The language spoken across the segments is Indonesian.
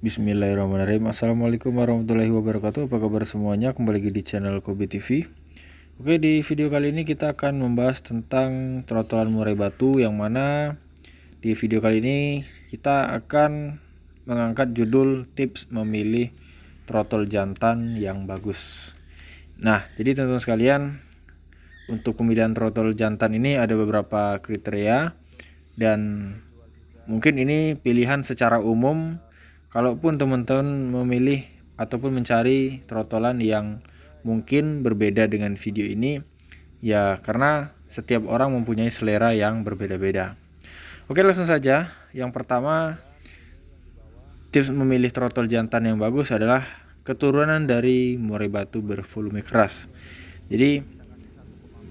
Bismillahirrahmanirrahim. Assalamualaikum warahmatullahi wabarakatuh. Apa kabar semuanya? Kembali lagi di channel Kobi TV. Oke, di video kali ini kita akan membahas tentang trotolan murai batu, yang mana di video kali ini kita akan mengangkat judul tips memilih trotol jantan yang bagus. Nah, jadi teman-teman sekalian, untuk pemilihan trotol jantan ini ada beberapa kriteria, dan mungkin ini pilihan secara umum. Kalaupun teman-teman memilih ataupun mencari trotolan yang mungkin berbeda dengan video ini, ya karena setiap orang mempunyai selera yang berbeda-beda. Oke, langsung saja. Yang pertama, tips memilih trotol jantan yang bagus adalah keturunan dari murai batu bervolume keras. Jadi,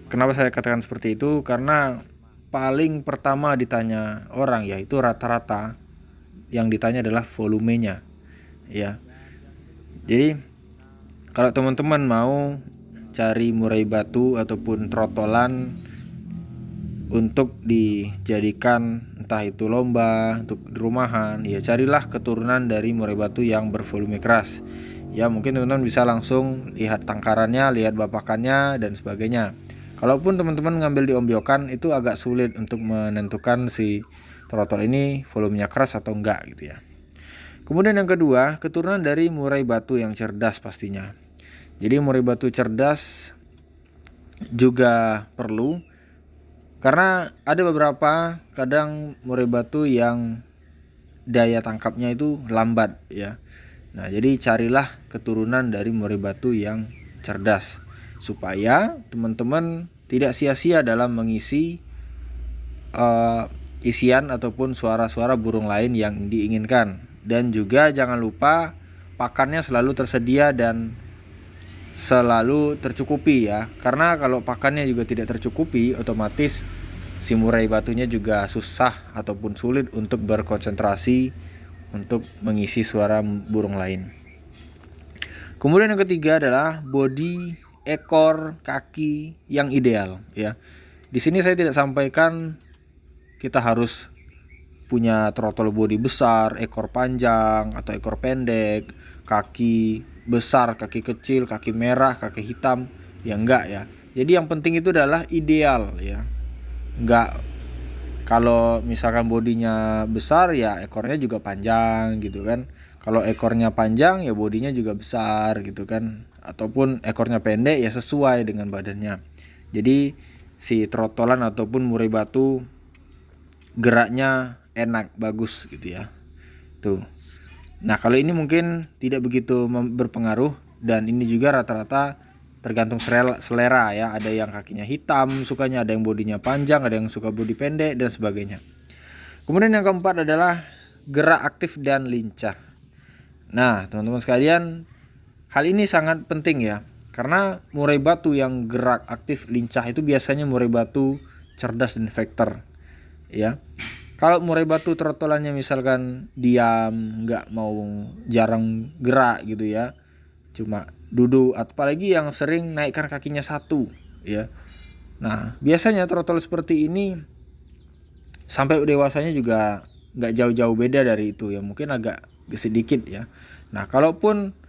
kenapa saya katakan seperti itu? Karena paling pertama ditanya orang, yaitu rata-rata yang ditanya adalah volumenya, ya. Jadi kalau teman-teman mau cari murai batu ataupun trotolan untuk dijadikan entah itu lomba, untuk di rumahan, ya carilah keturunan dari murai batu yang bervolume keras. Ya, mungkin teman-teman bisa langsung lihat tangkarannya, lihat bapakannya dan sebagainya. Kalaupun teman-teman ngambil di ombyokan, itu agak sulit untuk menentukan si trotol ini volumenya keras atau enggak gitu ya. Kemudian yang kedua, keturunan dari murai batu yang cerdas pastinya. Jadi murai batu cerdas juga perlu, karena ada beberapa kadang murai batu yang daya tangkapnya itu lambat ya. Nah, jadi carilah keturunan dari murai batu yang cerdas supaya teman-teman tidak sia-sia dalam mengisi isian ataupun suara-suara burung lain yang diinginkan. Dan juga jangan lupa pakannya selalu tersedia dan selalu tercukupi ya. Karena kalau pakannya juga tidak tercukupi, otomatis si murai batunya juga susah ataupun sulit untuk berkonsentrasi untuk mengisi suara burung lain. Kemudian yang ketiga adalah bodi, ekor, kaki yang ideal ya. Di sini saya tidak sampaikan kita harus punya trotol bodi besar, ekor panjang atau ekor pendek, kaki besar, kaki kecil, kaki merah, kaki hitam. Ya enggak ya. Jadi yang penting itu adalah ideal ya. Enggak, kalau misalkan bodinya besar ya ekornya juga panjang gitu kan. Kalau ekornya panjang ya bodinya juga besar gitu kan. Ataupun ekornya pendek ya sesuai dengan badannya. Jadi si trotolan ataupun murai batu geraknya enak, bagus gitu ya. Tuh. Nah, kalau ini mungkin tidak begitu berpengaruh, dan ini juga rata-rata tergantung selera ya. Ada yang kakinya hitam sukanya, ada yang bodinya panjang, ada yang suka bodi pendek dan sebagainya. Kemudian yang keempat adalah gerak aktif dan lincah. Nah, teman-teman sekalian, hal ini sangat penting ya. Karena murai batu yang gerak aktif lincah itu biasanya murai batu cerdas dan fighter. Ya, kalau murai batu trotolannya misalkan diam, nggak mau, jarang gerak gitu ya, cuma duduk, apalagi yang sering naikkan kakinya satu ya. Nah, biasanya trotol seperti ini sampai dewasanya juga nggak jauh-jauh beda dari itu ya, mungkin agak sedikit ya. Nah, kalaupun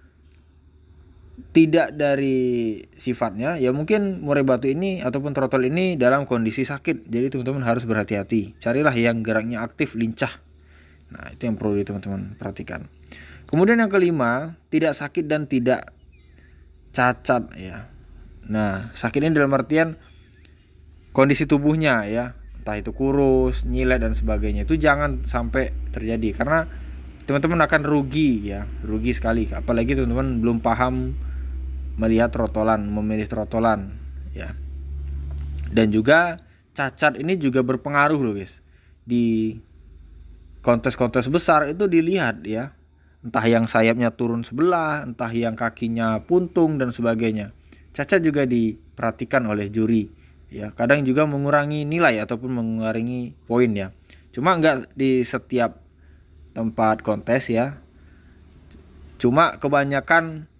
tidak dari sifatnya ya, mungkin murai batu ini ataupun trotol ini dalam kondisi sakit. Jadi teman-teman harus berhati-hati. Carilah yang geraknya aktif, lincah. Nah, itu yang perlu teman-teman perhatikan. Kemudian yang kelima, tidak sakit dan tidak cacat ya. Nah, sakit ini dalam artian kondisi tubuhnya ya, entah itu kurus, nyilet dan sebagainya. Itu jangan sampai terjadi, karena teman-teman akan rugi ya, rugi sekali. Apalagi teman-teman belum paham melihat trotolan, memilih trotolan ya. Dan juga cacat ini juga berpengaruh loh guys. Di kontes-kontes besar itu dilihat ya, entah yang sayapnya turun sebelah, entah yang kakinya puntung dan sebagainya. Cacat juga diperhatikan oleh juri ya. Kadang juga mengurangi nilai ataupun mengurangi poin ya. Cuma enggak di setiap tempat kontes ya. Cuma kebanyakan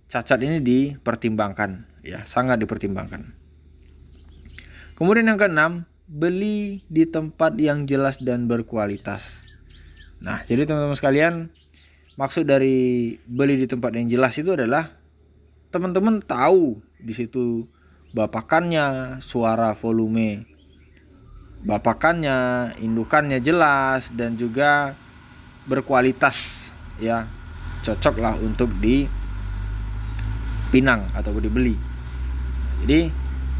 cacat ini dipertimbangkan ya, sangat dipertimbangkan. Kemudian yang keenam, beli di tempat yang jelas dan berkualitas. Nah, jadi teman-teman sekalian, maksud dari beli di tempat yang jelas itu adalah teman-teman tahu di situ bapakannya, suara volume bapakannya, indukannya jelas dan juga berkualitas ya, cocok lah untuk dipinang atau dibeli. Jadi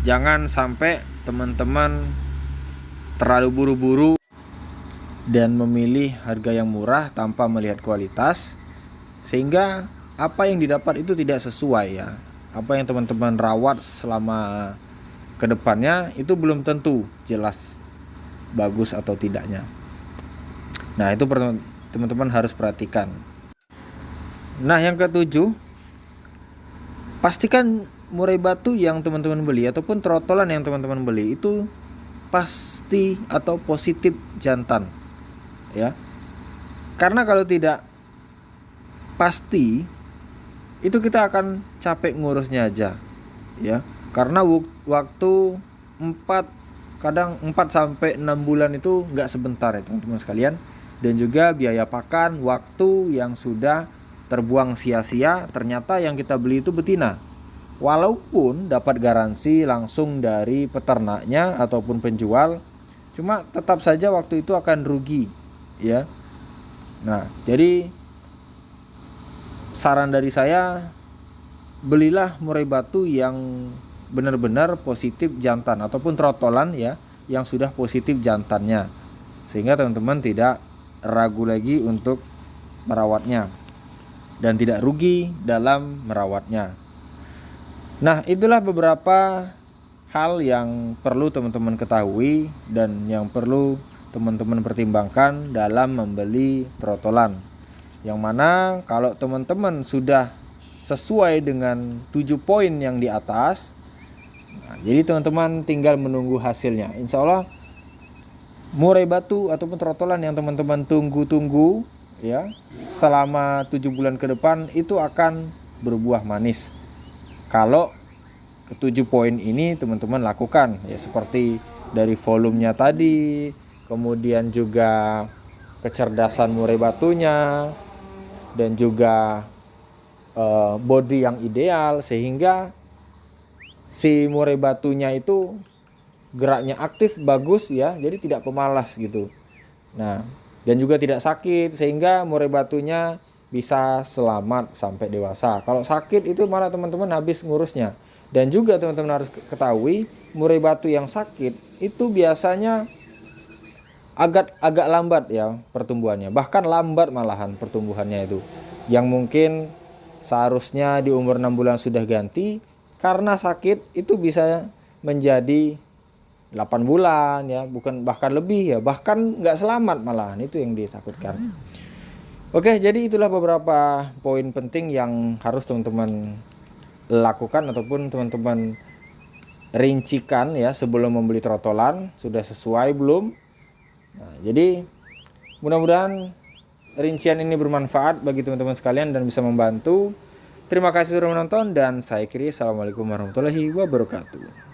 jangan sampai teman-teman terlalu buru-buru dan memilih harga yang murah tanpa melihat kualitas, sehingga apa yang didapat itu tidak sesuai ya. Apa yang teman-teman rawat selama kedepannya itu belum tentu jelas bagus atau tidaknya. Nah, itu teman-teman harus perhatikan. Nah, yang ketujuh, pastikan murai batu yang teman-teman beli ataupun trotolan yang teman-teman beli itu pasti atau positif jantan ya. Karena kalau tidak pasti itu kita akan capek ngurusnya aja ya. Karena waktu 4 sampai 6 bulan itu nggak sebentar ya teman-teman sekalian, dan juga biaya pakan, waktu yang sudah terbuang sia-sia. Ternyata yang kita beli itu betina, walaupun dapat garansi langsung dari peternaknya ataupun penjual, cuma tetap saja waktu itu akan rugi ya. Nah, jadi saran dari saya, belilah murai batu yang benar-benar positif jantan ataupun trotolan ya, yang sudah positif jantannya, sehingga teman-teman tidak ragu lagi untuk merawatnya dan tidak rugi dalam merawatnya. Nah, itulah beberapa hal yang perlu teman-teman ketahui dan yang perlu teman-teman pertimbangkan dalam membeli trotolan. Yang mana kalau teman-teman sudah sesuai dengan 7 poin yang di atas, nah, jadi teman-teman tinggal menunggu hasilnya. Insya Allah murai batu ataupun trotolan yang teman-teman tunggu-tunggu ya selama 7 bulan ke depan itu akan berbuah manis kalau ke-7 poin ini teman-teman lakukan ya, seperti dari volumenya tadi, kemudian juga kecerdasan murai batunya, dan juga body yang ideal, sehingga si murai batunya itu geraknya aktif bagus ya, jadi tidak pemalas gitu. Nah, dan juga tidak sakit, sehingga murai batunya bisa selamat sampai dewasa. Kalau sakit itu malah teman-teman habis ngurusnya. Dan juga teman-teman harus ketahui, murai batu yang sakit itu biasanya agak lambat ya pertumbuhannya, bahkan lambat malahan pertumbuhannya itu, yang mungkin seharusnya di umur 6 bulan sudah ganti, karena sakit itu bisa menjadi 8 bulan ya, bukan bahkan lebih ya, bahkan nggak selamat malahan, itu yang ditakutkan. Oke, jadi itulah beberapa poin penting yang harus teman-teman lakukan ataupun teman-teman rincikan ya sebelum membeli trotolan, sudah sesuai belum. Nah, jadi mudah-mudahan rincian ini bermanfaat bagi teman-teman sekalian dan bisa membantu. Terima kasih sudah menonton dan saya akhiri. Assalamualaikum warahmatullahi wabarakatuh.